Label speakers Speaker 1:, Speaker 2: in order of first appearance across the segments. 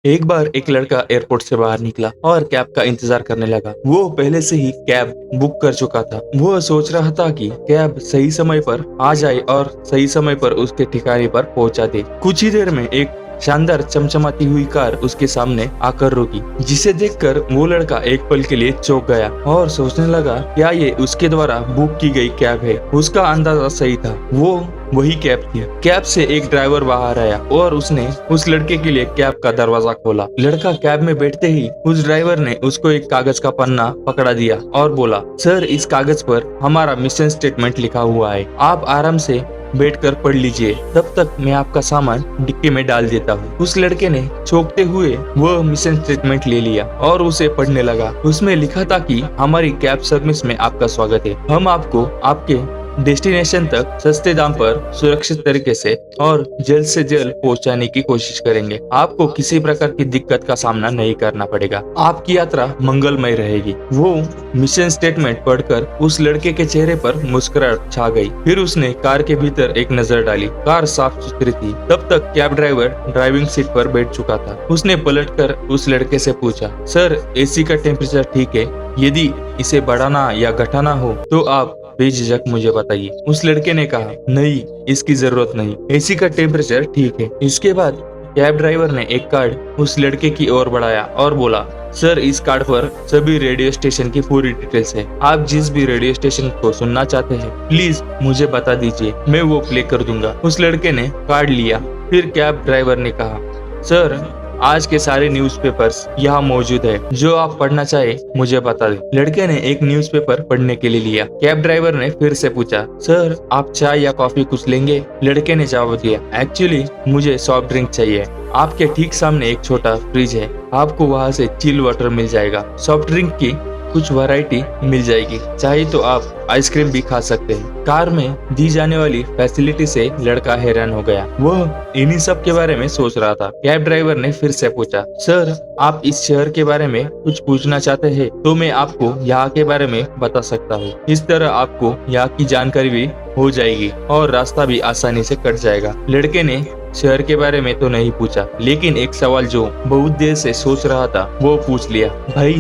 Speaker 1: एक बार एक लड़का एयरपोर्ट से बाहर निकला और कैब का इंतजार करने लगा। वो पहले से ही कैब बुक कर चुका था। वो सोच रहा था कि कैब सही समय पर आ जाए और सही समय पर उसके ठिकाने पर पहुंचा दे। कुछ ही देर में एक शानदार चमचमाती हुई कार उसके सामने आकर रुकी, जिसे देखकर वो लड़का एक पल के लिए चौंक गया और सोचने लगा, क्या ये उसके द्वारा बुक की गई कैब है? उसका अंदाजा सही था, वो वही कैब थी। कैब से एक ड्राइवर बाहर आया और उसने उस लड़के के लिए कैब का दरवाजा खोला। लड़का कैब में बैठते ही उस ड्राइवर ने उसको एक कागज का पन्ना पकड़ा दिया और बोला, सर, इस कागज पर हमारा मिशन स्टेटमेंट लिखा हुआ है, आप आराम से बैठकर पढ़ लीजिए, तब तक मैं आपका सामान डिक्की में डाल देता हूँ। उस लड़के ने चौंकते हुए वह मिशन स्टेटमेंट ले लिया और उसे पढ़ने लगा। उसमें लिखा था कि हमारी कैब सर्विस में आपका स्वागत है। हम आपको आपके डेस्टिनेशन तक सस्ते दाम पर सुरक्षित तरीके से और जल्द से जल्द पहुंचाने की कोशिश करेंगे। आपको किसी प्रकार की दिक्कत का सामना नहीं करना पड़ेगा। आपकी यात्रा मंगलमय रहेगी। वो मिशन स्टेटमेंट पढ़कर उस लड़के के चेहरे पर मुस्कुराहट छा गई। फिर उसने कार के भीतर एक नजर डाली। कार साफ सुथरी थी। तब तक कैब ड्राइवर ड्राइविंग सीट पर बैठ चुका था। उसने पलटकर उस लड़के से पूछा, सर, एसी का टेम्परेचर ठीक है? यदि इसे बढ़ाना या घटाना हो तो आप बेझिझक मुझे बताइए। उस लड़के ने कहा, नहीं, इसकी जरूरत नहीं, एसी का टेम्परेचर ठीक है। इसके बाद कैब ड्राइवर ने एक कार्ड उस लड़के की ओर बढ़ाया और बोला, सर, इस कार्ड पर सभी रेडियो स्टेशन की पूरी डिटेल्स है। आप जिस भी रेडियो स्टेशन को सुनना चाहते हैं, प्लीज मुझे बता दीजिए, मैं वो प्ले कर दूंगा। उस लड़के ने कार्ड लिया। फिर कैब ड्राइवर ने कहा, सर, आज के सारे न्यूज़पेपर्स यहाँ मौजूद है, जो आप पढ़ना चाहे मुझे बता दें। लड़के ने एक न्यूज़पेपर पढ़ने के लिए लिया। कैब ड्राइवर ने फिर से पूछा, सर, आप चाय या कॉफी कुछ लेंगे? लड़के ने जवाब दिया, एक्चुअली मुझे सॉफ्ट ड्रिंक चाहिए। आपके ठीक सामने एक छोटा फ्रिज है, आपको वहाँ से चिल वाटर मिल जाएगा। सॉफ्ट ड्रिंक की कुछ वैरायटी मिल जाएगी, चाहे तो आप आइसक्रीम भी खा सकते हैं। कार में दी जाने वाली फैसिलिटी से लड़का हैरान हो गया। वह इन्हीं सब के बारे में सोच रहा था। कैब ड्राइवर ने फिर से पूछा, सर, आप इस शहर के बारे में कुछ पूछना चाहते हैं तो मैं आपको यहाँ के बारे में बता सकता हूँ। इस तरह आपको यहाँ की जानकारी भी हो जाएगी और रास्ता भी आसानी से कट जाएगा। लड़के ने शहर के बारे में तो नहीं पूछा, लेकिन एक सवाल जो बहुत देर से सोच रहा था वो पूछ लिया, भाई,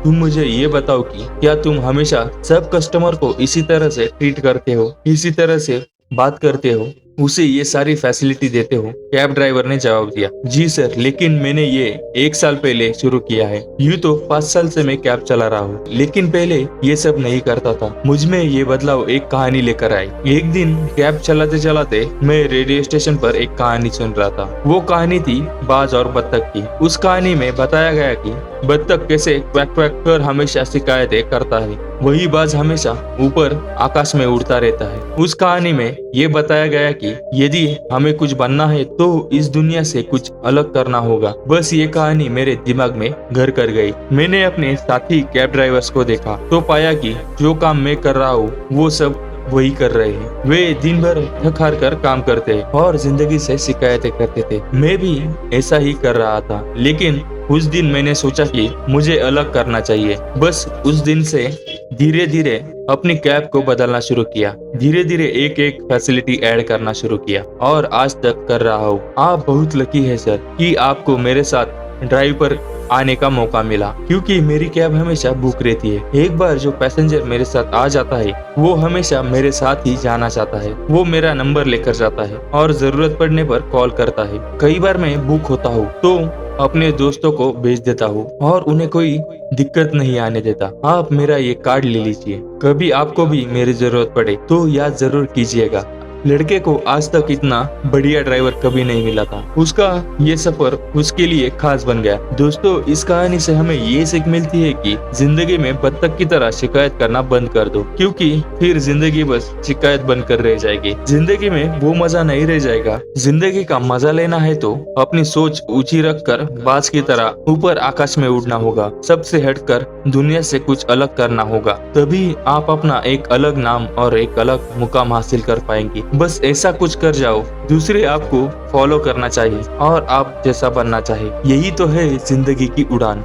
Speaker 1: तुम मुझे ये बताओ कि क्या तुम हमेशा सब कस्टमर को इसी तरह से ट्रीट करते हो, इसी तरह से बात करते हो, उसे ये सारी फैसिलिटी देते हो? कैब ड्राइवर ने जवाब दिया, जी सर, लेकिन मैंने ये 1 साल पहले शुरू किया है। यूँ तो 5 साल से मैं कैब चला रहा हूँ, लेकिन पहले ये सब नहीं करता था। मुझ में ये बदलाव एक कहानी लेकर आई। एक दिन कैब चलाते चलाते मैं रेडियो स्टेशन पर एक कहानी सुन रहा था। वो कहानी थी बाज और बत्तख की। उस कहानी में बताया गया कि बत्तख कैसे क्वैक क्वैक कर हमेशा शिकायतें करता है, वही बाज हमेशा ऊपर आकाश में उड़ता रहता है। उस कहानी में ये बताया गया कि यदि हमें कुछ बनना है तो इस दुनिया से कुछ अलग करना होगा। बस ये कहानी मेरे दिमाग में घर कर गई। मैंने अपने साथी कैब ड्राइवर्स को देखा तो पाया कि जो काम मैं कर रहा हूँ वो सब वही कर रहे हैं। वे दिन भर थक हार कर काम करते हैं और जिंदगी से शिकायतें करते थे। मैं भी ऐसा ही कर रहा था, लेकिन उस दिन मैंने सोचा कि मुझे अलग करना चाहिए। बस उस दिन से धीरे धीरे अपनी कैब को बदलना शुरू किया। धीरे धीरे एक एक फैसिलिटी ऐड करना शुरू किया और आज तक कर रहा हूँ। आप बहुत लकी है सर कि आपको मेरे साथ ड्राइव पर आने का मौका मिला, क्योंकि मेरी कैब हमेशा बुक रहती है। एक बार जो पैसेंजर मेरे साथ आ जाता है वो हमेशा मेरे साथ ही जाना चाहता है। वो मेरा नंबर लेकर जाता है और जरूरत पड़ने पर कॉल करता है। कई बार मैं बुक होता हूँ तो अपने दोस्तों को भेज देता हूँ और उन्हें कोई दिक्कत नहीं आने देता। आप मेरा ये कार्ड ले लीजिए, कभी आपको भी मेरी जरूरत पड़े तो याद जरूर कीजिएगा। लड़के को आज तक इतना बढ़िया ड्राइवर कभी नहीं मिला था। उसका ये सफर उसके लिए खास बन गया। दोस्तों, इस कहानी से हमें ये सीख मिलती है कि जिंदगी में बत्तख की तरह शिकायत करना बंद कर दो, क्योंकि फिर जिंदगी बस शिकायत बनकर रह जाएगी। जिंदगी में वो मजा नहीं रह जाएगा। जिंदगी का मजा लेना है तो अपनी सोच ऊंची रखकर बाज की तरह ऊपर आकाश में उड़ना होगा। सबसे हटकर दुनिया से कुछ अलग करना होगा, तभी आप अपना एक अलग नाम और एक अलग मुकाम हासिल कर पाएंगे। बस ऐसा कुछ कर जाओ, दूसरे आपको फॉलो करना चाहिए और आप जैसा बनना चाहिए। यही तो है जिंदगी की उड़ान।